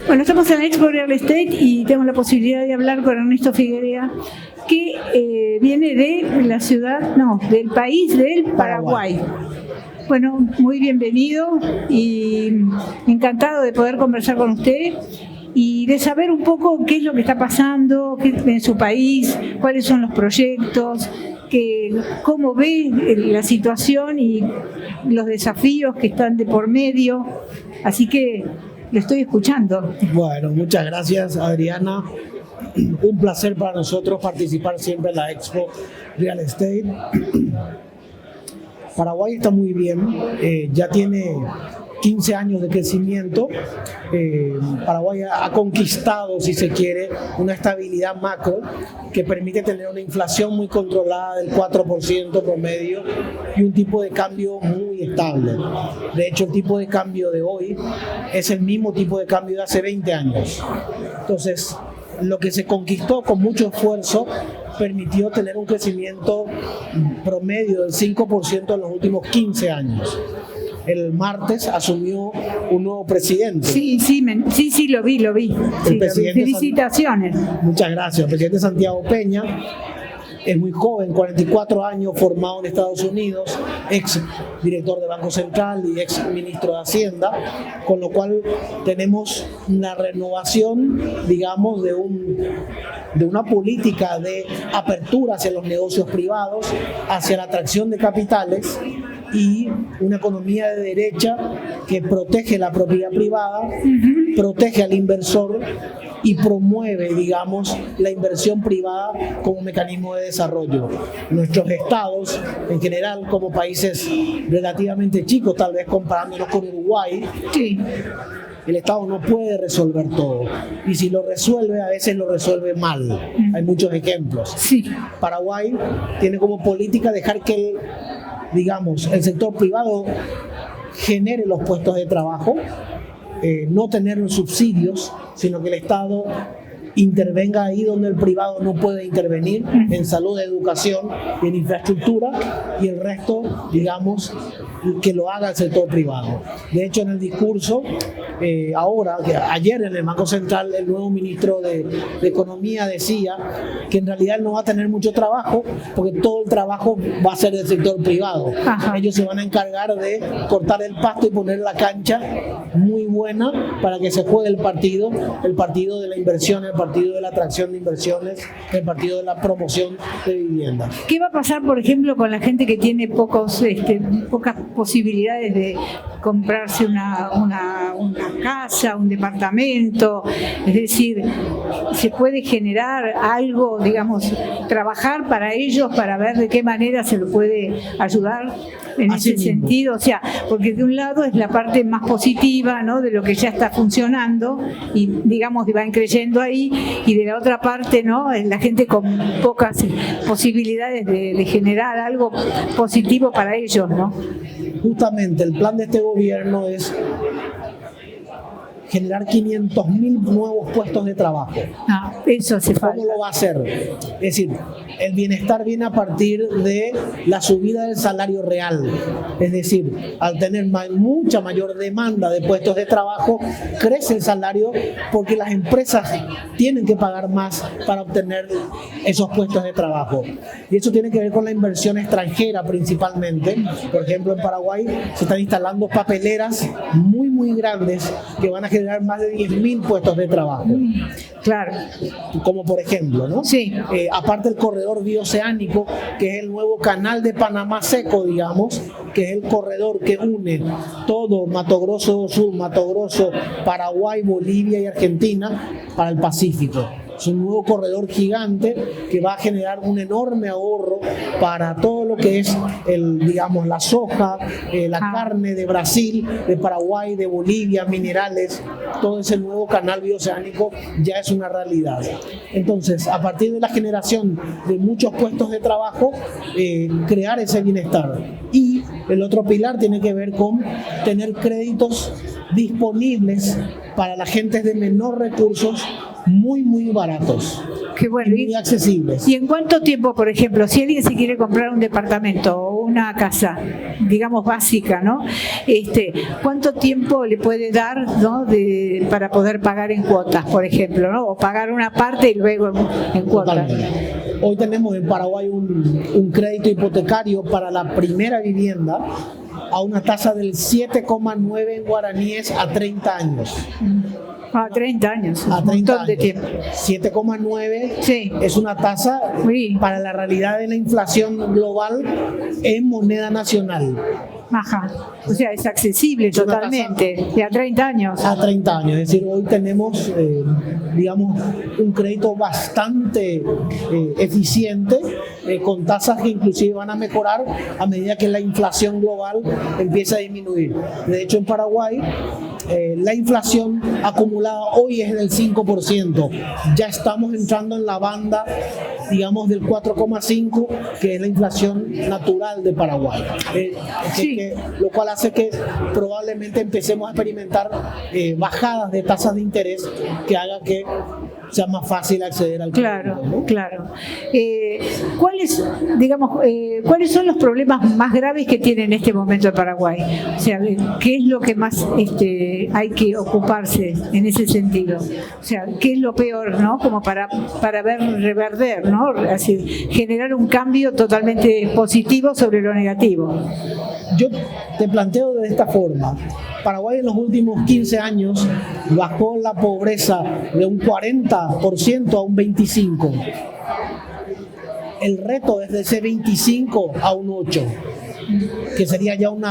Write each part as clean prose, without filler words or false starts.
Bueno, estamos en la Expo Real Estate y tengo la posibilidad de hablar con Ernesto Figuerea, que viene de la ciudad, no, del país del Paraguay. Bueno, muy bienvenido y encantado de poder conversar con usted y de saber un poco qué es lo que está pasando en su país, cuáles son los proyectos, cómo ve la situación y los desafíos que están de por medio. Así que lo estoy escuchando. Bueno, muchas gracias, Adriana. Un placer para nosotros participar siempre en la Expo Real Estate. Paraguay está muy bien, ya tiene 15 años de crecimiento. Paraguay ha conquistado, si se quiere, una estabilidad macro que permite tener una inflación muy controlada del 4% promedio y un tipo de cambio muy estable. De hecho, el tipo de cambio de hoy es el mismo tipo de cambio de hace 20 años. Entonces, lo que se conquistó con mucho esfuerzo permitió tener un crecimiento promedio del 5% en los últimos 15 años. El martes asumió un nuevo presidente. Sí, lo vi. Sí, felicitaciones. Muchas gracias. El presidente Santiago Peña es muy joven, 44 años, formado en Estados Unidos, ex director del Banco Central y ex ministro de Hacienda, con lo cual tenemos una renovación, digamos, de una política de apertura hacia los negocios privados, hacia la atracción de capitales y una economía de derecha que protege la propiedad privada, protege al inversor y promueve, digamos, la inversión privada como mecanismo de desarrollo. Nuestros estados, en general, como países relativamente chicos, tal vez comparándonos con Uruguay, sí, el Estado no puede resolver todo. Y si lo resuelve, a veces lo resuelve mal. Hay muchos ejemplos. Sí. Paraguay tiene como política dejar que el sector privado genere los puestos de trabajo, no tener subsidios, sino que el Estado intervenga ahí donde el privado no puede intervenir, en salud, educación y en infraestructura, y el resto, digamos, que lo haga el sector privado. De hecho, en el discurso, ayer en el Banco Central, el nuevo ministro de Economía decía que en realidad no va a tener mucho trabajo, porque todo el trabajo va a ser del sector privado. Ajá. Ellos se van a encargar de cortar el pasto y poner la cancha muy buena para que se juegue el partido de la inversión, el partido de la atracción de inversiones, el partido de la promoción de vivienda. ¿Qué va a pasar, por ejemplo, con la gente que tiene pocas posibilidades de comprarse una casa, un departamento? Es decir, ¿se puede generar algo, digamos, trabajar para ellos para ver de qué manera se lo puede ayudar en ese sentido? O sea, porque de un lado es la parte más positiva, ¿no?, de lo que ya está funcionando y, digamos, van creyendo ahí, y de la otra parte, ¿no?, es la gente con pocas posibilidades de generar algo positivo para ellos, ¿no? Justamente el plan de este gobierno es generar 500.000 nuevos puestos de trabajo. Eso hace falta. ¿Cómo lo va a hacer? Es decir, el bienestar viene a partir de la subida del salario real. Es decir, al tener mucha mayor demanda de puestos de trabajo, crece el salario porque las empresas tienen que pagar más para obtener esos puestos de trabajo. Y eso tiene que ver con la inversión extranjera principalmente. Por ejemplo, en Paraguay se están instalando papeleras muy, muy grandes que van a generar más de 10.000 puestos de trabajo. Claro. Como por ejemplo, ¿no? Sí. Aparte el corredor bioceánico, que es el nuevo canal de Panamá Seco, digamos, que es el corredor que une todo Mato Grosso Sur, Mato Grosso, Paraguay, Bolivia y Argentina para el Pacífico. Es un nuevo corredor gigante que va a generar un enorme ahorro para todo lo que es la soja, la carne de Brasil, de Paraguay, de Bolivia, minerales. Todo ese nuevo canal bioceánico ya es una realidad. Entonces, a partir de la generación de muchos puestos de trabajo, crear ese bienestar. Y el otro pilar tiene que ver con tener créditos disponibles para la gente de menor recursos, muy, muy baratos. Qué bueno. Y muy accesibles. ¿Y en cuánto tiempo, por ejemplo, si alguien se quiere comprar un departamento o una casa, digamos básica, ¿no? ¿Cuánto tiempo le puede dar, ¿no? para poder pagar en cuotas, por ejemplo, ¿no? O pagar una parte y luego en cuotas. Totalmente. Hoy tenemos en Paraguay un crédito hipotecario para la primera vivienda a una tasa del 7,9 en guaraníes a 30 años. A 30 años, a 30 un montón años. de tiempo. 7,9 sí. Es una tasa sí. para la realidad de la inflación global en moneda nacional. Ajá. O sea, es accesible es totalmente, de a 30 años. A 30 años, es decir, hoy tenemos, digamos, un crédito bastante eficiente, con tasas que inclusive van a mejorar a medida que la inflación global empieza a disminuir. De hecho, en Paraguay, la inflación acumulada hoy es del 5%. Ya estamos entrando en la banda, digamos, del 4,5%, que es la inflación natural de Paraguay. Sí. Lo cual hace que probablemente empecemos a experimentar bajadas de tasas de interés que haga que sea más fácil acceder al crédito, ¿no? Claro. ¿Cuáles son los problemas más graves que tiene en este momento el Paraguay? O sea, ¿qué es lo que más hay que ocuparse en ese sentido? O sea, ¿qué es lo peor, ¿no? Como para reverder, ¿no? Así, generar un cambio totalmente positivo sobre lo negativo. Yo te planteo de esta forma. Paraguay en los últimos 15 años bajó la pobreza de un 40% a un 25%. El reto es de ese 25 a un 8%, que sería ya un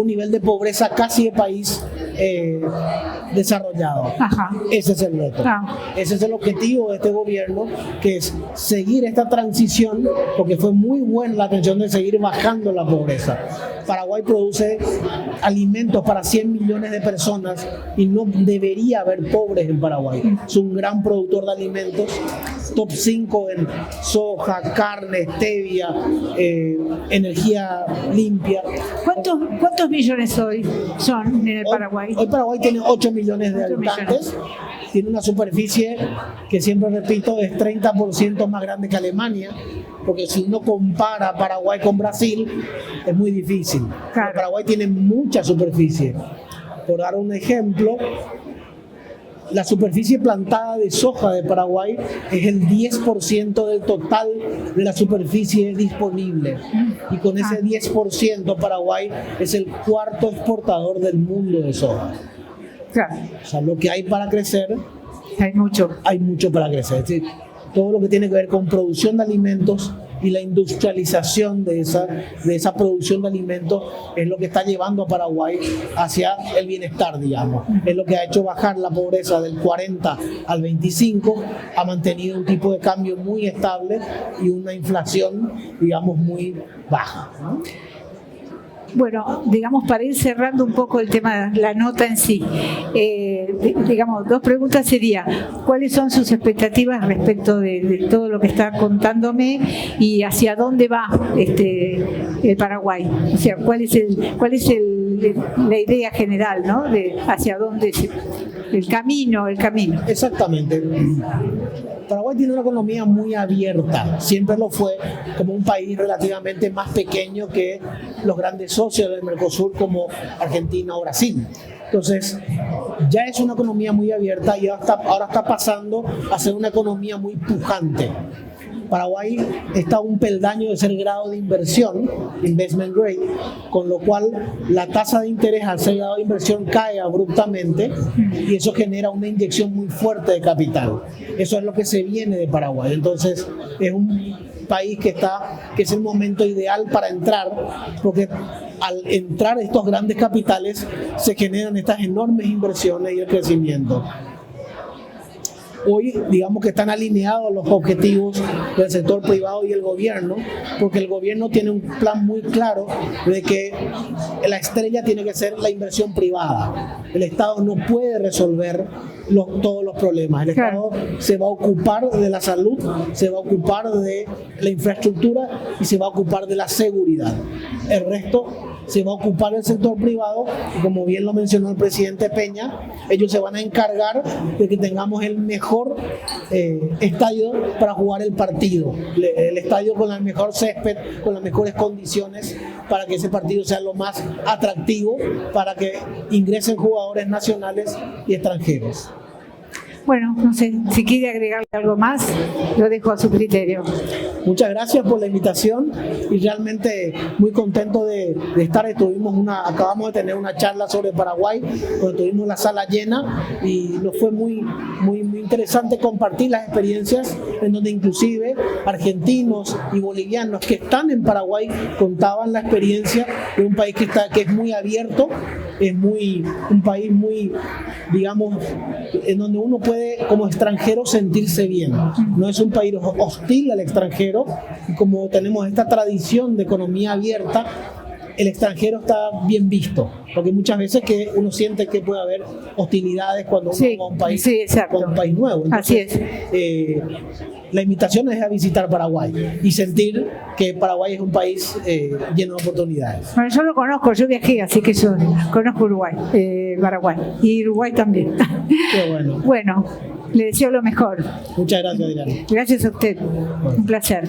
nivel de pobreza casi de país desarrollado. Ajá. Ese es el reto. Ese es el objetivo de este gobierno, que es seguir esta transición, porque fue muy buena la atención de seguir bajando la pobreza. Paraguay produce alimentos para 100 millones de personas y no debería haber pobres en Paraguay. Es un gran productor de alimentos, top 5 en soja, carne, stevia, energía limpia. ¿Cuántos millones hoy son en el Paraguay? Hoy Paraguay tiene 8 millones de habitantes. Tiene una superficie que, siempre repito, es 30% más grande que Alemania, porque si uno compara Paraguay con Brasil, es muy difícil. Claro. Paraguay tiene mucha superficie. Por dar un ejemplo, la superficie plantada de soja de Paraguay es el 10% del total de la superficie disponible. Y con ese 10%, Paraguay es el cuarto exportador del mundo de soja. Claro. O sea, lo que hay para crecer, hay mucho para crecer. Es decir, todo lo que tiene que ver con producción de alimentos y la industrialización de esa producción de alimentos es lo que está llevando a Paraguay hacia el bienestar, digamos. Es lo que ha hecho bajar la pobreza del 40 al 25, ha mantenido un tipo de cambio muy estable y una inflación, digamos, muy baja, ¿no? Bueno, digamos, para ir cerrando un poco el tema, la nota en sí, digamos, dos preguntas serían: ¿cuáles son sus expectativas respecto de todo lo que está contándome y hacia dónde va el Paraguay? O sea, ¿cuál es la idea general, ¿no? De hacia dónde el camino. Exactamente. Paraguay tiene una economía muy abierta, siempre lo fue, como un país relativamente más pequeño que los grandes socios del Mercosur como Argentina o Brasil. Entonces, ya es una economía muy abierta y ahora está pasando a ser una economía muy pujante. Paraguay está a un peldaño de ser grado de inversión, investment grade, con lo cual la tasa de interés al ser grado de inversión cae abruptamente y eso genera una inyección muy fuerte de capital. Eso es lo que se viene de Paraguay. Entonces es un país que es el momento ideal para entrar, porque al entrar estos grandes capitales se generan estas enormes inversiones y el crecimiento. Hoy, digamos que están alineados los objetivos del sector privado y el gobierno, porque el gobierno tiene un plan muy claro de que la estrella tiene que ser la inversión privada. El Estado no puede resolver todos los problemas. El Estado se va a ocupar de la salud, se va a ocupar de la infraestructura y se va a ocupar de la seguridad. El resto se va a ocupar el sector privado y, como bien lo mencionó el presidente Peña, ellos se van a encargar de que tengamos el mejor estadio para jugar el partido, el estadio con el mejor césped, con las mejores condiciones para que ese partido sea lo más atractivo, para que ingresen jugadores nacionales y extranjeros. Bueno, no sé, si quiere agregarle algo más, lo dejo a su criterio. Muchas gracias por la invitación y realmente muy contento de estar. Acabamos de tener una charla sobre Paraguay, donde tuvimos la sala llena y nos fue muy interesante compartir las experiencias en donde inclusive argentinos y bolivianos que están en Paraguay contaban la experiencia de un país que es muy abierto, es un país muy, digamos, en donde uno puede como extranjero sentirse bien. No es un país hostil al extranjero, y como tenemos esta tradición de economía abierta, el extranjero está bien visto, porque muchas veces que uno siente que puede haber hostilidades cuando uno va a un país, a un país nuevo. Entonces, así es. La invitación es a visitar Paraguay y sentir que Paraguay es un país lleno de oportunidades. Bueno, yo lo conozco, yo viajé, así que yo conozco Paraguay y Uruguay también. Qué bueno. Bueno, le deseo lo mejor. Muchas gracias, Adriana. Gracias a usted. Un placer.